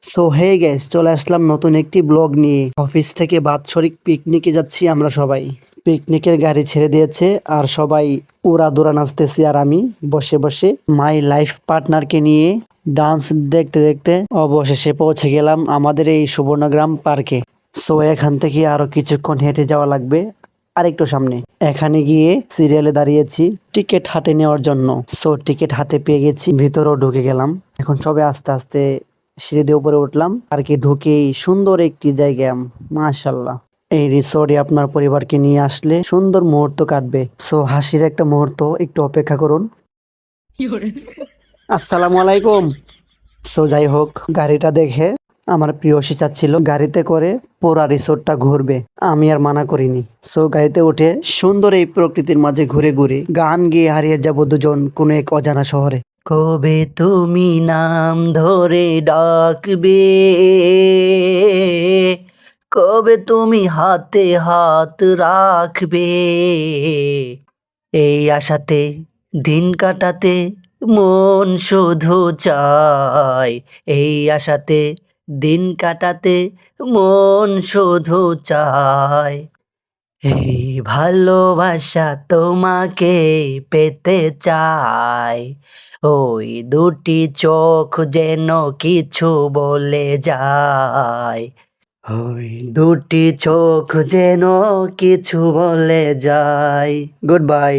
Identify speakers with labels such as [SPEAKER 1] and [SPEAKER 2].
[SPEAKER 1] So hey guys, চলে আসলাম নতুন একটি ব্লগ নিয়ে। অফিস থেকে বাৎসরিক পিকনিকে যাচ্ছি আমরা সবাই। পিকনিকের গাড়ি ছেড়ে দিয়েছে আর সবাই উড়াদুরা নাচতেছি, আর আমি বসে বসে মাই লাইফ পার্টনারকে নিয়ে ডান্স দেখতে দেখতে অবশেষে পৌঁছে গেলাম আমাদের এই সুবর্ণগ্রাম পার্কে। সো এখান থেকে আরো কিছুক্ষণ হেঁটে যাওয়া লাগবে আরেকটু সামনে। এখানে গিয়ে সিরিয়ালে দাঁড়িয়েছি টিকিট হাতে নেওয়ার জন্য। সো টিকিট হাতে পেয়ে গেছি, ভিতরেও ঢুকে গেলাম। এখন সবে আস্তে আস্তে সিঁড়ি দিয়ে উপরে উঠলাম। পার্কে ঢুকেই সুন্দর একটি জায়গা, মাশাল্লাহ। এই রিসোর্টে আপনার পরিবারকে নিয়ে আসলে সুন্দর মুহূর্ত কাটবে। সো হাসির একটা মুহূর্ত, একটু অপেক্ষা করুন। আসসালামু আলাইকুম। সো যাই হোক, গাড়িটা দেখে আমার প্রিয়সী চাচ্ছিল গাড়িতে করে পুরা রিসোর্টটা ঘুরবে, আমি আর মানা করিনি। সো গাড়িতে উঠে সুন্দর এই প্রকৃতির মাঝে ঘুরে ঘুরে গান গেয়ে হারিয়ে যাব দুজন কোনো এক অজানা শহরে। কবে তুমি নাম ধরে ডাকবে, কবে তুমি হাতে হাত রাখবে, এই আশাতে দিন কাটাতে মন শুধু চায়, এই আশাতে দিন কাটাতে মন শুধু চায়। এই ভালোবাসা তোমাকে পেতে চায়, ওই দুটি চোখ যেন কিছু বলে যায়, ওই দুটি চোখ যেন কিছু বলে যায়। Good bye.